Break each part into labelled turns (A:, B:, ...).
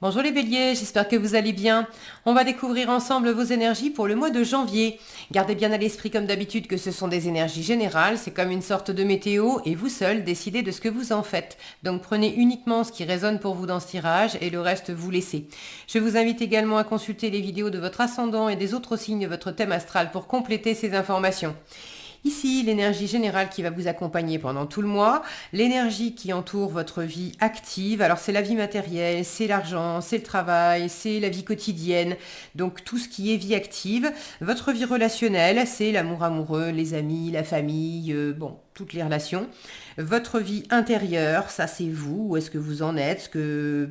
A: Bonjour les béliers, j'espère que vous allez bien. On va découvrir ensemble vos énergies pour le mois de janvier. Gardez bien à l'esprit comme d'habitude que ce sont des énergies générales, c'est comme une sorte de météo et vous seul décidez de ce que vous en faites. Donc prenez uniquement ce qui résonne pour vous dans ce tirage et le reste vous laissez. Je vous invite également à consulter les vidéos de votre ascendant et des autres signes de votre thème astral pour compléter ces informations. Ici, l'énergie générale qui va vous accompagner pendant tout le mois, l'énergie qui entoure votre vie active. Alors c'est la vie matérielle, c'est l'argent, c'est le travail, c'est la vie quotidienne, donc tout ce qui est vie active. Votre vie relationnelle, c'est l'amour amoureux, les amis, la famille, toutes les relations. Votre vie intérieure, ça c'est vous, où est-ce que vous en êtes, ce que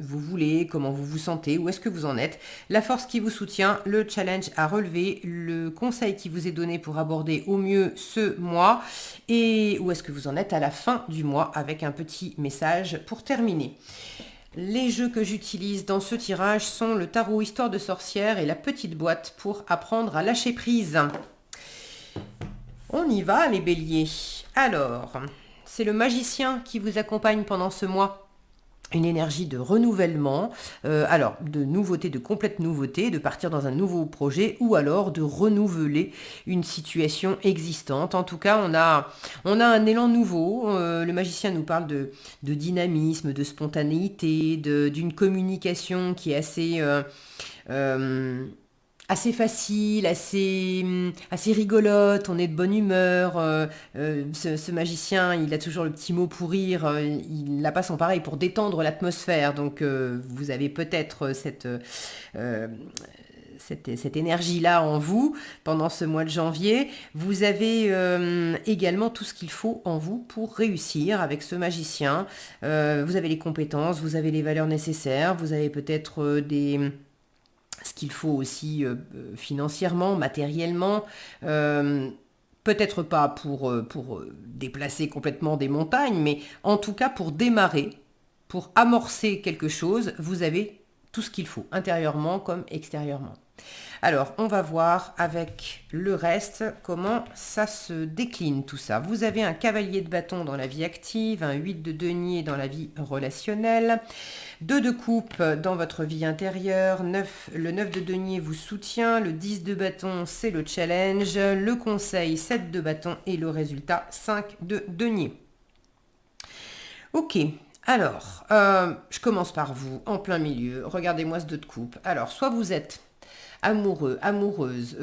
A: vous voulez, comment vous vous sentez, où est-ce que vous en êtes, la force qui vous soutient, le challenge à relever, le conseil qui vous est donné pour aborder au mieux ce mois et où est-ce que vous en êtes à la fin du mois avec un petit message pour terminer. Les jeux que j'utilise dans ce tirage sont le tarot Histoire de sorcière et la petite boîte pour apprendre à lâcher prise. On y va les béliers. Alors, c'est le magicien qui vous accompagne pendant ce mois. Une énergie de renouvellement, de nouveauté, de complète nouveauté, de partir dans un nouveau projet ou alors de renouveler une situation existante. En tout cas, on a un élan nouveau. Le magicien nous parle de dynamisme, de spontanéité, d'une communication qui est assez facile, assez rigolote, on est de bonne humeur. Ce magicien, il a toujours le petit mot pour rire, il n'a pas son pareil pour détendre l'atmosphère. Donc vous avez peut-être cette énergie-là en vous pendant ce mois de janvier. Vous avez également tout ce qu'il faut en vous pour réussir avec ce magicien. Vous avez les compétences, vous avez les valeurs nécessaires, vous avez peut-être ce qu'il faut aussi financièrement, matériellement, peut-être pas pour déplacer complètement des montagnes, mais en tout cas pour démarrer, pour amorcer quelque chose, vous avez tout ce qu'il faut, intérieurement comme extérieurement. Alors, on va voir avec le reste comment ça se décline tout ça. Vous avez un cavalier de bâton dans la vie active, un 8 de denier dans la vie relationnelle, 2 de coupe dans votre vie intérieure, le 9 de denier vous soutient, le 10 de bâton c'est le challenge, le conseil 7 de bâton et le résultat 5 de denier. Ok, alors, je commence par vous, en plein milieu, regardez-moi ce 2 de coupe. Alors, soit vous êtes amoureux, amoureuse,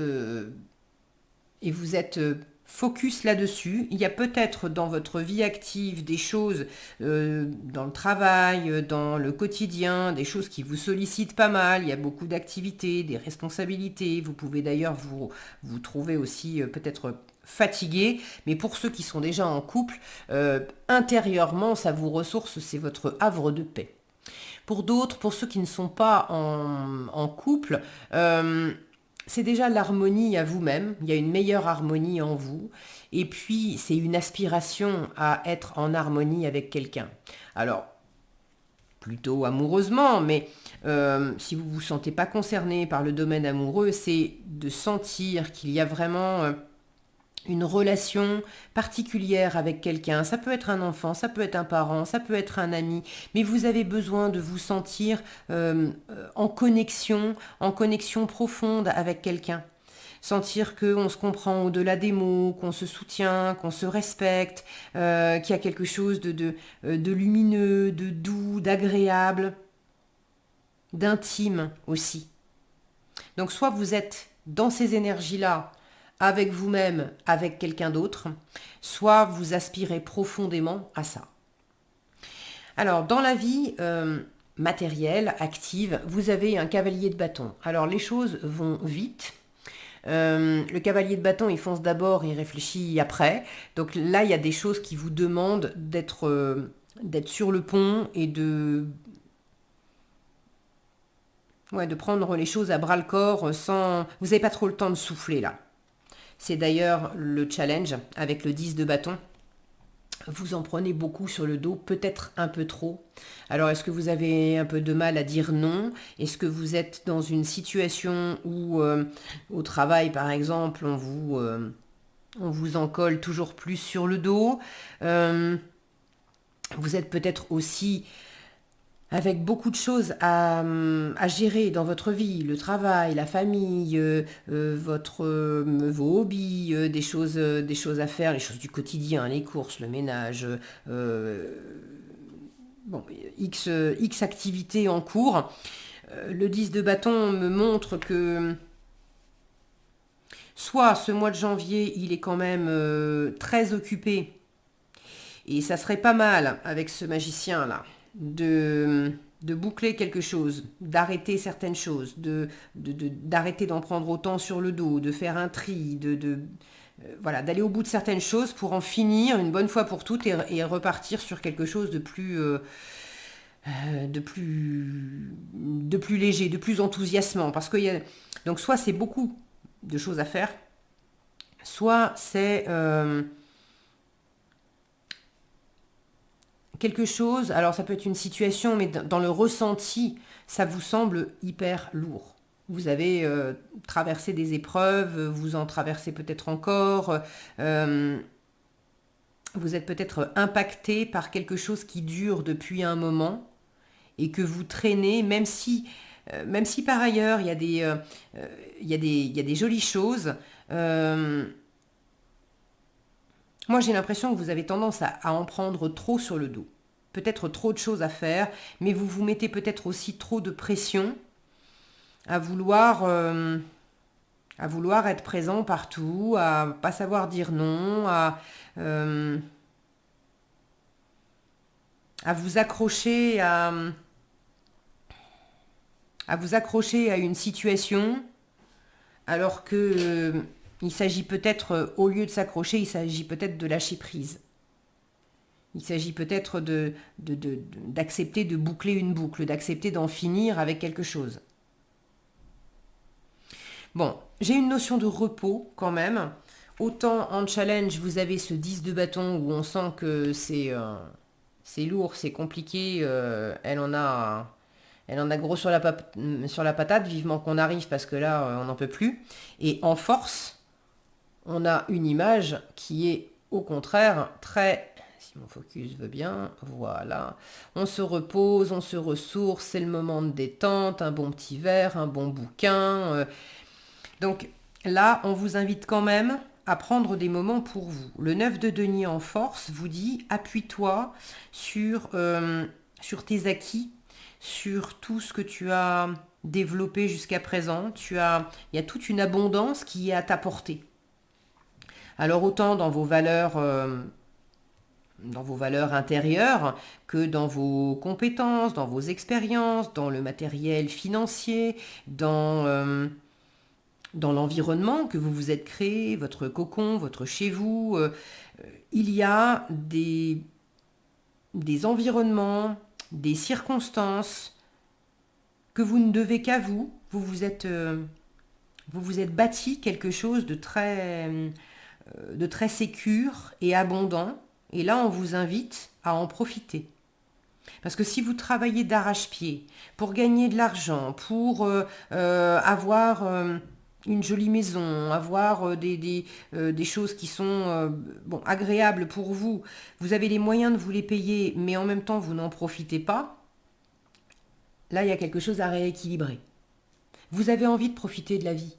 A: et vous êtes focus là-dessus. Il y a peut-être dans votre vie active des choses dans le travail, dans le quotidien, des choses qui vous sollicitent pas mal. Il y a beaucoup d'activités, des responsabilités. Vous pouvez d'ailleurs vous trouver aussi peut-être fatigué, mais pour ceux qui sont déjà en couple, intérieurement, ça vous ressource, c'est votre havre de paix. Pour d'autres, pour ceux qui ne sont pas en couple, c'est déjà l'harmonie à vous-même. Il y a une meilleure harmonie en vous. Et puis, c'est une aspiration à être en harmonie avec quelqu'un. Alors, plutôt amoureusement, mais si vous ne vous sentez pas concerné par le domaine amoureux, c'est de sentir qu'il y a vraiment une relation particulière avec quelqu'un. Ça peut être un enfant, ça peut être un parent, ça peut être un ami, mais vous avez besoin de vous sentir en connexion profonde avec quelqu'un. Sentir qu'on se comprend au-delà des mots, qu'on se soutient, qu'on se respecte, qu'il y a quelque chose de lumineux, de doux, d'agréable, d'intime aussi. Donc soit vous êtes dans ces énergies-là, avec vous-même, avec quelqu'un d'autre, soit vous aspirez profondément à ça. Alors, dans la vie matérielle, active, vous avez un cavalier de bâton. Alors, les choses vont vite. Le cavalier de bâton, il fonce d'abord, il réfléchit après. Donc là, il y a des choses qui vous demandent d'être sur le pont et de prendre les choses à bras-le-corps sans... Vous n'avez pas trop le temps de souffler là. C'est d'ailleurs le challenge avec le 10 de bâton. Vous en prenez beaucoup sur le dos, peut-être un peu trop. Alors, est-ce que vous avez un peu de mal à dire non? Est-ce que vous êtes dans une situation où, au travail, par exemple, on vous en colle toujours plus sur le dos? Vous êtes peut-être aussi avec beaucoup de choses à gérer dans votre vie, le travail, la famille, vos hobbies, des choses à faire, les choses du quotidien, les courses, le ménage, euh, bon, X activités en cours. Le 10 de bâton me montre que soit ce mois de janvier, il est quand même très occupé, et ça serait pas mal avec ce magicien-là de boucler quelque chose, d'arrêter certaines choses, d'arrêter d'en prendre autant sur le dos, de faire un tri, voilà, d'aller au bout de certaines choses pour en finir une bonne fois pour toutes et repartir sur quelque chose de plus léger, de plus enthousiasmant. Parce qu'il y a, donc soit c'est beaucoup de choses à faire, soit c'est quelque chose, alors ça peut être une situation, mais dans le ressenti, ça vous semble hyper lourd. Vous avez traversé des épreuves, vous en traversez peut-être encore, euh, vous êtes peut-être impacté par quelque chose qui dure depuis un moment et que vous traînez, même si par ailleurs il y a des jolies choses. euh, Moi, j'ai l'impression que vous avez tendance à en prendre trop sur le dos. Peut-être trop de choses à faire, mais vous vous mettez peut-être aussi trop de pression à à vouloir être présent partout, à pas savoir dire non, euh, à vous accrocher à vous accrocher à une situation, alors que il s'agit peut-être, au lieu de s'accrocher, il s'agit peut-être de lâcher prise. Il s'agit peut-être d'accepter de boucler une boucle, d'accepter d'en finir avec quelque chose. Bon, j'ai une notion de repos quand même. Autant en challenge, vous avez ce 10 de bâton où on sent que c'est lourd, c'est compliqué, elle en a gros sur la patate, vivement qu'on arrive parce que là, on n'en peut plus. Et en force, on a une image qui est au contraire très... Si mon focus veut bien, voilà. On se repose, on se ressource, c'est le moment de détente, un bon petit verre, un bon bouquin. Donc là, on vous invite quand même à prendre des moments pour vous. Le 9 de denier en force vous dit appuie-toi sur tes acquis, sur tout ce que tu as développé jusqu'à présent. Il y a toute une abondance qui est à ta portée. Alors autant dans vos valeurs intérieures que dans vos compétences, dans vos expériences, dans le matériel financier, dans l'environnement que vous vous êtes créé, votre cocon, votre chez vous. Il y a des environnements, des circonstances que vous ne devez qu'à vous. Vous vous êtes bâti quelque chose de très sécure et abondant. Et là, on vous invite à en profiter. Parce que si vous travaillez d'arrache-pied pour gagner de l'argent, pour avoir une jolie maison, avoir des choses qui sont bon, agréables pour vous, vous avez les moyens de vous les payer, mais en même temps, vous n'en profitez pas, là, il y a quelque chose à rééquilibrer. Vous avez envie de profiter de la vie.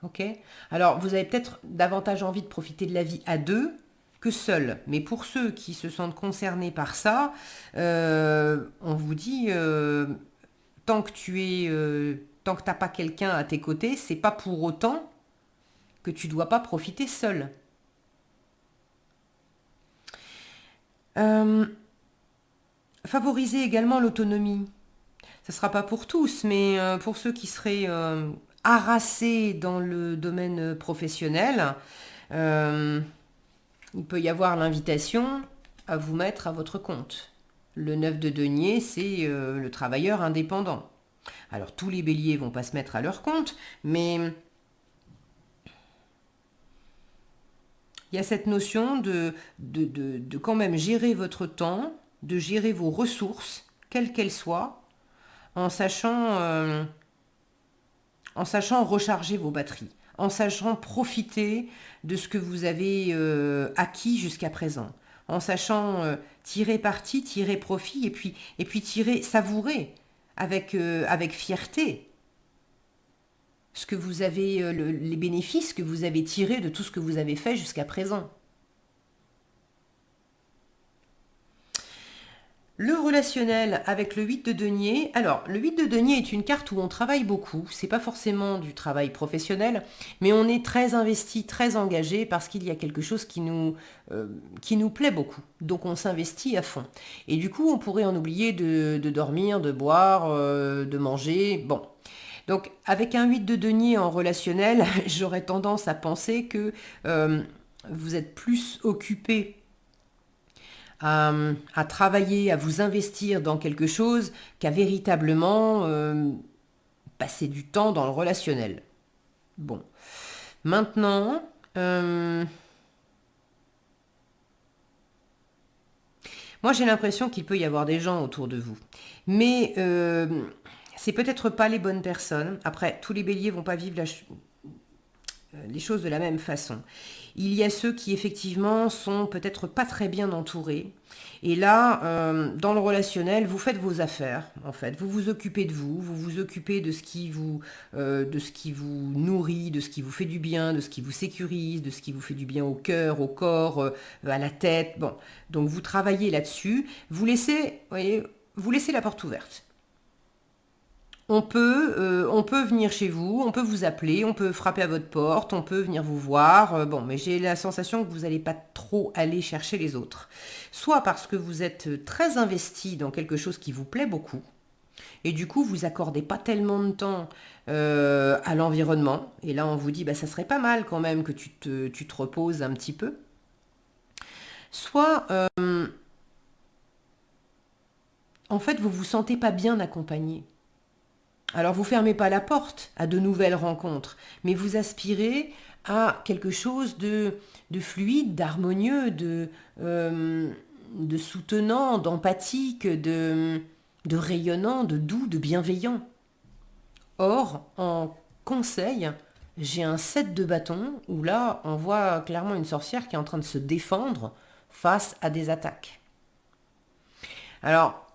A: Ok. Alors, vous avez peut-être davantage envie de profiter de la vie à deux que seul. Mais pour ceux qui se sentent concernés par ça, on vous dit, tant que t'as pas quelqu'un à tes côtés, c'est pas pour autant que tu dois pas profiter seul. Euh, Favoriser également l'autonomie. Ce ne sera pas pour tous, mais pour ceux qui seraient harassés dans le domaine professionnel, euh, il peut y avoir l'invitation à vous mettre à votre compte. Le 9 de denier, c'est le travailleur indépendant. Alors tous les béliers vont pas se mettre à leur compte, mais il y a cette notion de quand même gérer votre temps, de gérer vos ressources, quelles qu'elles soient, en en sachant recharger vos batteries, en sachant profiter de ce que vous avez acquis jusqu'à présent, en sachant tirer parti, tirer profit, et puis tirer, savourer avec fierté ce que vous avez, les bénéfices que vous avez tirés de tout ce que vous avez fait jusqu'à présent. Le relationnel avec le 8 de denier. Alors, le 8 de denier est une carte où on travaille beaucoup. C'est pas forcément du travail professionnel, mais on est très investi, très engagé parce qu'il y a quelque chose qui nous plaît beaucoup. Donc, on s'investit à fond. Et du coup, on pourrait en oublier de dormir, de boire, de manger. Bon. Donc, avec un 8 de denier en relationnel, j'aurais tendance à penser que vous êtes plus occupé à travailler, à vous investir dans quelque chose qu'à véritablement passer du temps dans le relationnel. Bon. Maintenant, moi j'ai l'impression qu'il peut y avoir des gens autour de vous. Mais c'est peut-être pas les bonnes personnes. Après, tous les béliers vont pas vivre les choses de la même façon. Il y a ceux qui effectivement sont peut-être pas très bien entourés. Et là, dans le relationnel, vous faites vos affaires, en fait. Vous vous occupez de vous, vous vous occupez de ce qui vous nourrit, de ce qui vous fait du bien, de ce qui vous sécurise, de ce qui vous fait du bien au cœur, au corps, à la tête. Bon, donc vous travaillez là-dessus. Vous laissez la porte ouverte. On peut venir chez vous, on peut vous appeler, on peut frapper à votre porte, on peut venir vous voir. Bon, mais j'ai la sensation que vous n'allez pas trop aller chercher les autres. Soit parce que vous êtes très investi dans quelque chose qui vous plaît beaucoup, et du coup vous accordez pas tellement de temps à l'environnement. Et là on vous dit, bah ça serait pas mal quand même que tu te reposes un petit peu. Soit en fait vous vous sentez pas bien accompagné. Alors vous fermez pas la porte à de nouvelles rencontres, mais vous aspirez à quelque chose de fluide, d'harmonieux, de soutenant, d'empathique, de rayonnant, de doux, de bienveillant. Or, en conseil, j'ai un 7 de bâton où là, on voit clairement une sorcière qui est en train de se défendre face à des attaques. Alors,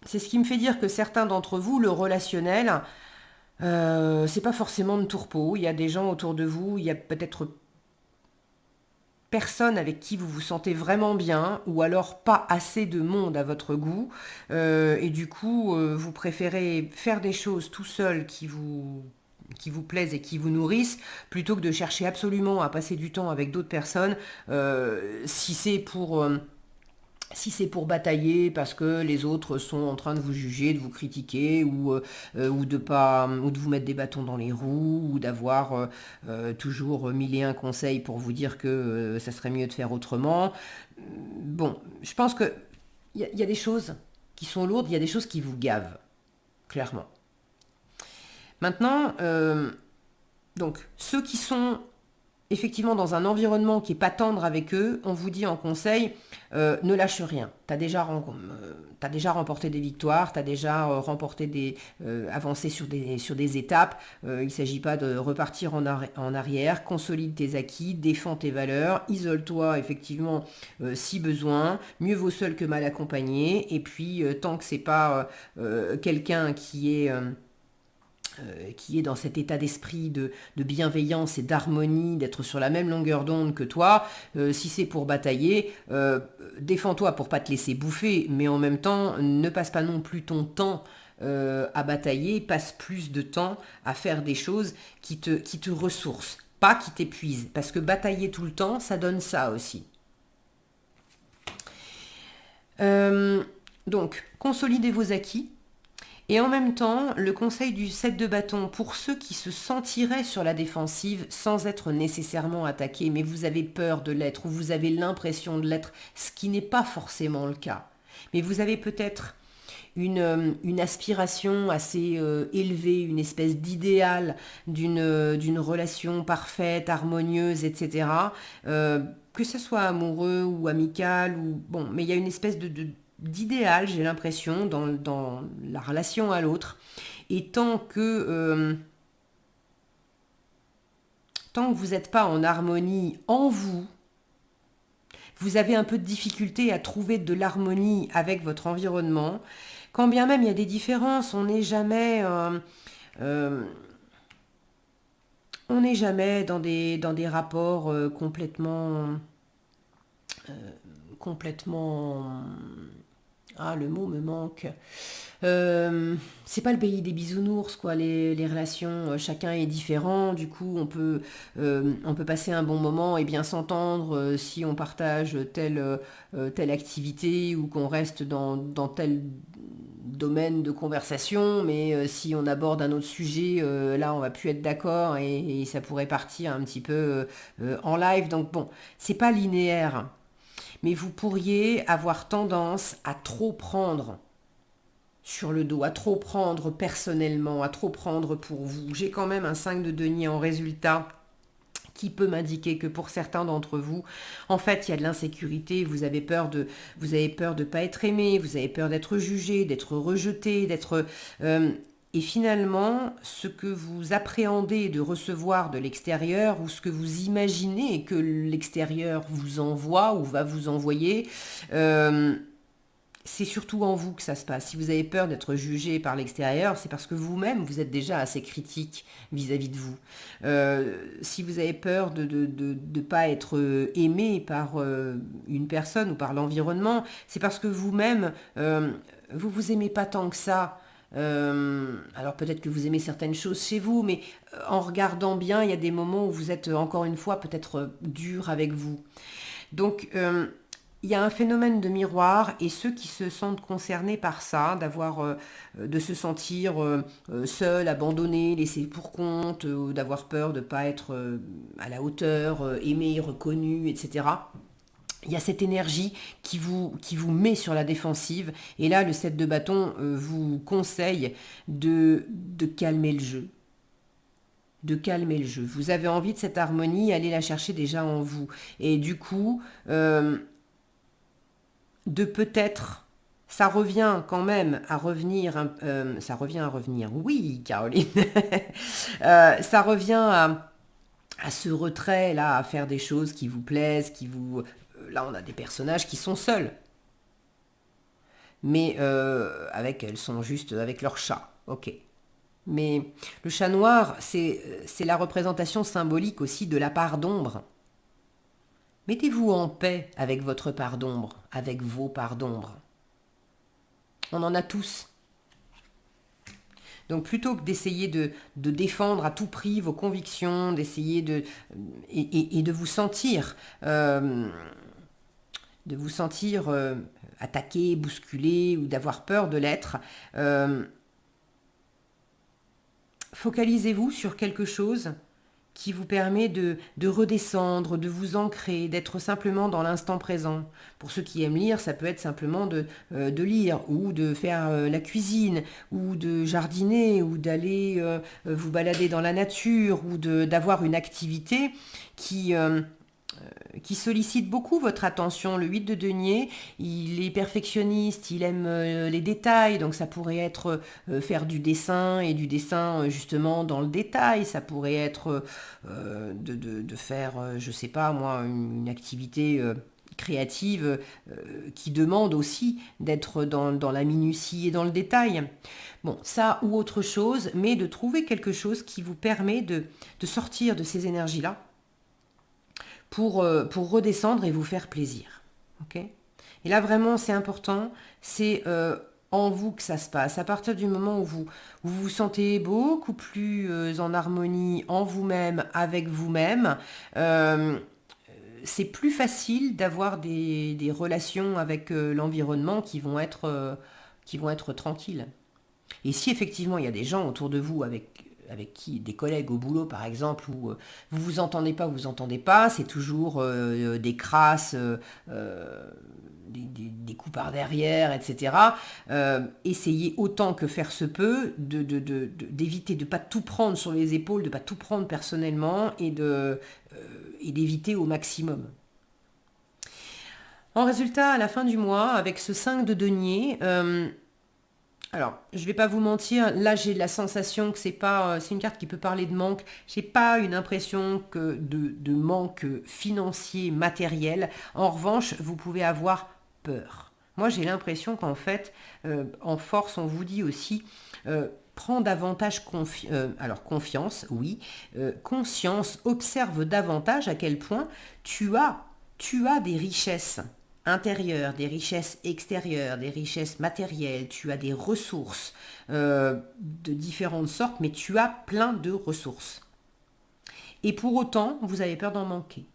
A: c'est ce qui me fait dire que certains d'entre vous, le relationnel, c'est pas forcément de tourpeau. Il y a des gens autour de vous, il y a peut-être personne avec qui vous vous sentez vraiment bien, ou alors pas assez de monde à votre goût, et du coup, vous préférez faire des choses tout seul qui vous plaisent et qui vous nourrissent, plutôt que de chercher absolument à passer du temps avec d'autres personnes, si c'est pour batailler parce que les autres sont en train de vous juger, de vous critiquer ou de vous mettre des bâtons dans les roues ou d'avoir toujours mille et un conseils pour vous dire que ça serait mieux de faire autrement. Bon, je pense que il y a des choses qui sont lourdes, il y a des choses qui vous gavent, clairement. Maintenant, donc ceux qui sont effectivement dans un environnement qui n'est pas tendre avec eux, on vous dit en conseil, ne lâche rien. T'as déjà remporté des victoires, tu as déjà avancé sur des étapes. Il ne s'agit pas de repartir en arrière. Consolide tes acquis, défends tes valeurs, isole-toi effectivement si besoin. Mieux vaut seul que mal accompagné. Et puis, tant que c'est pas quelqu'un qui est dans cet état d'esprit de bienveillance et d'harmonie, d'être sur la même longueur d'onde que toi, si c'est pour batailler, défends-toi pour pas te laisser bouffer, mais en même temps, ne passe pas non plus ton temps à batailler, passe plus de temps à faire des choses qui te ressourcent, pas qui t'épuisent, parce que batailler tout le temps, ça donne ça aussi. Donc, consolidez vos acquis. Et en même temps, le conseil du 7 de bâton, pour ceux qui se sentiraient sur la défensive sans être nécessairement attaqués, mais vous avez peur de l'être ou vous avez l'impression de l'être, ce qui n'est pas forcément le cas. Mais vous avez peut-être une aspiration assez élevée, une espèce d'idéal d'une relation parfaite, harmonieuse, etc. Que ce soit amoureux ou amical, ou bon, mais il y a une espèce d'idéal, j'ai l'impression, dans la relation à l'autre. Et tant que vous n'êtes pas en harmonie en vous, vous avez un peu de difficulté à trouver de l'harmonie avec votre environnement. Quand bien même il y a des différences, euh, on n'est jamais dans des rapports complètement... Ah, le mot me manque. C'est pas le pays des bisounours, quoi. Les relations, chacun est différent. Du coup, on peut passer un bon moment et bien s'entendre si on partage telle activité ou qu'on reste dans tel domaine de conversation. Mais si on aborde un autre sujet, là, on va plus être d'accord et ça pourrait partir un petit peu en live. Donc bon, c'est pas linéaire. Mais vous pourriez avoir tendance à trop prendre sur le dos, à trop prendre personnellement, à trop prendre pour vous. J'ai quand même un 5 de denier en résultat qui peut m'indiquer que pour certains d'entre vous, en fait, il y a de l'insécurité, vous avez peur de pas être aimé, vous avez peur d'être jugé, d'être rejeté, et finalement, ce que vous appréhendez de recevoir de l'extérieur ou ce que vous imaginez que l'extérieur vous envoie ou va vous envoyer, euh, c'est surtout en vous que ça se passe. Si vous avez peur d'être jugé par l'extérieur, c'est parce que vous-même, vous êtes déjà assez critique vis-à-vis de vous. Si vous avez peur de ne pas être aimé par une personne ou par l'environnement, c'est parce que vous-même, vous vous aimez pas tant que ça. Alors peut-être que vous aimez certaines choses chez vous, mais en regardant bien, il y a des moments où vous êtes encore une fois peut-être dur avec vous. Donc, il y a un phénomène de miroir et ceux qui se sentent concernés par ça, de se sentir seul, abandonné, laissé pour compte, ou d'avoir peur de ne pas être à la hauteur, aimé, reconnu, etc. Il y a cette énergie qui vous met sur la défensive. Et là, le 7 de bâton vous conseille de calmer le jeu. De calmer le jeu. Vous avez envie de cette harmonie, allez la chercher déjà en vous. Et du coup, de peut-être, ça revient quand même à revenir, ça revient à revenir, oui Caroline, ça revient à ce retrait là, à faire des choses qui vous plaisent, là on a des personnages qui sont seuls, mais elles sont juste avec leur chat, ok. Mais le chat noir, c'est la représentation symbolique aussi de la part d'ombre. Mettez-vous en paix avec votre part d'ombre, avec vos parts d'ombre. On en a tous. Donc plutôt que d'essayer de défendre à tout prix vos convictions, et de vous sentir, attaqué, bousculé ou d'avoir peur de l'être, focalisez-vous sur quelque chose qui vous permet de redescendre, de vous ancrer, d'être simplement dans l'instant présent. Pour ceux qui aiment lire, ça peut être simplement de lire, ou de faire la cuisine, ou de jardiner, ou d'aller vous balader dans la nature, ou d'avoir une activité qui sollicite beaucoup votre attention. Le 8 de denier, il est perfectionniste, il aime les détails, donc ça pourrait être faire du dessin et du dessin justement dans le détail, ça pourrait être de faire, je sais pas moi, une activité créative qui demande aussi d'être dans la minutie et dans le détail. Bon, ça ou autre chose, mais de trouver quelque chose qui vous permet de sortir de ces énergies-là pour redescendre et vous faire plaisir. Okay, et là, vraiment, c'est important, c'est en vous que ça se passe. À partir du moment où vous vous sentez beaucoup plus en harmonie en vous-même, avec vous-même, c'est plus facile d'avoir des relations avec l'environnement qui vont être tranquilles. Et si effectivement il y a des gens autour de vous avec qui, des collègues au boulot par exemple, où vous vous entendez pas, c'est toujours des crasses, des coups par derrière, etc. Essayez autant que faire se peut d'éviter de ne pas tout prendre sur les épaules, de ne pas tout prendre personnellement et d'éviter au maximum. En résultat, à la fin du mois, avec ce 5 de denier, Alors, je vais pas vous mentir, là j'ai la sensation que c'est une carte qui peut parler de manque. J'ai pas une impression que de manque financier, matériel. En revanche, vous pouvez avoir peur. Moi, j'ai l'impression qu'en fait, en force, on vous dit aussi, prends davantage confiance, oui, conscience, observe davantage à quel point tu as des richesses intérieures, des richesses extérieures, des richesses matérielles, tu as des ressources de différentes sortes, mais tu as plein de ressources. Et pour autant, vous avez peur d'en manquer.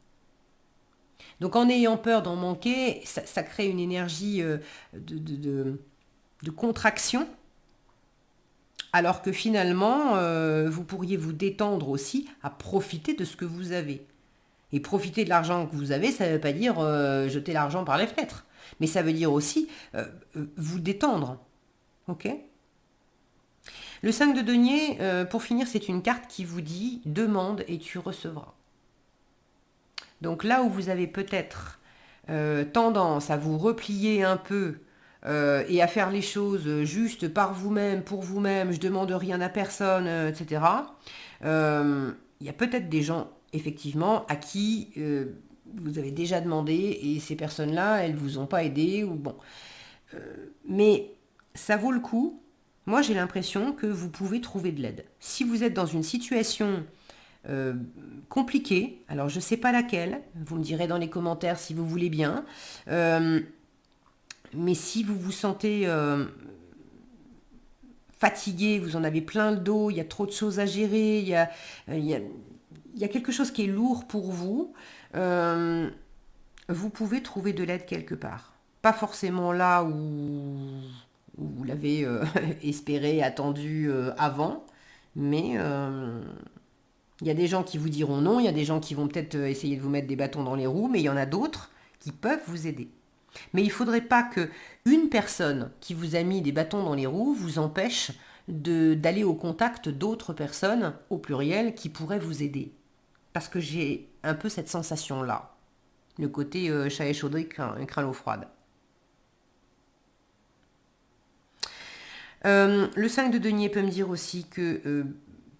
A: Donc en ayant peur d'en manquer, ça crée une énergie de contraction, alors que finalement, vous pourriez vous détendre aussi à profiter de ce que vous avez. Et profiter de l'argent que vous avez, ça ne veut pas dire jeter l'argent par les fenêtres. Mais ça veut dire aussi vous détendre. Ok ? Le 5 de denier, pour finir, c'est une carte qui vous dit demande et tu recevras. Donc là où vous avez peut-être tendance à vous replier un peu et à faire les choses juste par vous-même, pour vous-même, je demande rien à personne, etc. Il y a peut-être des gens, effectivement, à qui vous avez déjà demandé et ces personnes-là, elles ne vous ont pas aidé. Ou bon. Mais ça vaut le coup. Moi, j'ai l'impression que vous pouvez trouver de l'aide. Si vous êtes dans une situation compliquée, alors je ne sais pas laquelle, vous me direz dans les commentaires si vous voulez bien, mais si vous vous sentez fatigué, vous en avez plein le dos, il y a trop de choses à gérer, il y a quelque chose qui est lourd pour vous, vous pouvez trouver de l'aide quelque part. Pas forcément là où vous l'avez espéré, attendu avant, mais il y a des gens qui vous diront non, il y a des gens qui vont peut-être essayer de vous mettre des bâtons dans les roues, mais il y en a d'autres qui peuvent vous aider. Mais il ne faudrait pas que une personne qui vous a mis des bâtons dans les roues vous empêche d'aller au contact d'autres personnes, au pluriel, qui pourraient vous aider. Parce que j'ai un peu cette sensation-là. Le côté chat échaudé, craint l'eau froide. Le 5 de denier peut me dire aussi que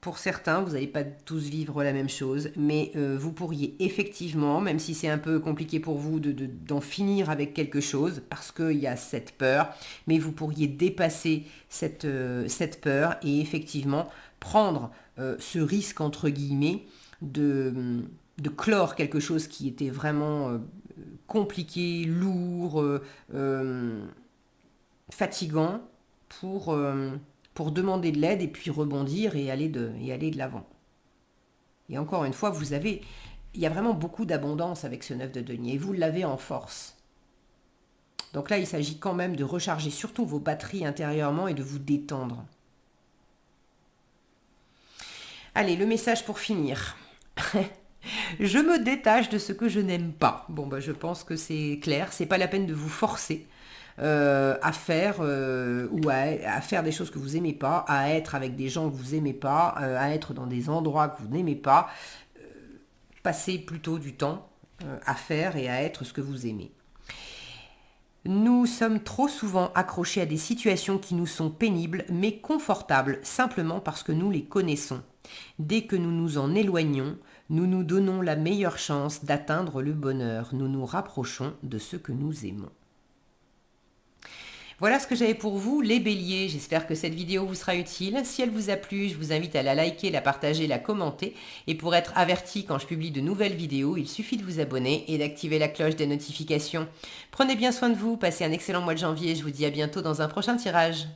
A: pour certains, vous n'allez pas tous vivre la même chose, mais vous pourriez effectivement, même si c'est un peu compliqué pour vous d'en finir avec quelque chose, parce qu'il y a cette peur, mais vous pourriez dépasser cette peur et effectivement prendre ce risque, entre guillemets, de clore quelque chose qui était vraiment compliqué, lourd, fatigant, pour demander de l'aide et puis rebondir et aller de l'avant. Et encore une fois, il y a vraiment beaucoup d'abondance avec ce 9 de denier et vous l'avez en force. Donc là, il s'agit quand même de recharger surtout vos batteries intérieurement et de vous détendre. Allez, le message pour finir. Je me détache de ce que je n'aime pas. Bon, je pense que c'est clair. C'est pas la peine de vous forcer à faire ou à faire des choses que vous aimez pas, à être avec des gens que vous aimez pas, à être dans des endroits que vous n'aimez pas. Passez plutôt du temps à faire et à être ce que vous aimez. Nous sommes trop souvent accrochés à des situations qui nous sont pénibles mais confortables simplement parce que nous les connaissons. Dès que nous nous en éloignons, nous nous donnons la meilleure chance d'atteindre le bonheur. Nous nous rapprochons de ce que nous aimons. Voilà ce que j'avais pour vous, les béliers. J'espère que cette vidéo vous sera utile. Si elle vous a plu, je vous invite à la liker, la partager, la commenter. Et pour être averti quand je publie de nouvelles vidéos, il suffit de vous abonner et d'activer la cloche des notifications. Prenez bien soin de vous, passez un excellent mois de janvier. Je vous dis à bientôt dans un prochain tirage.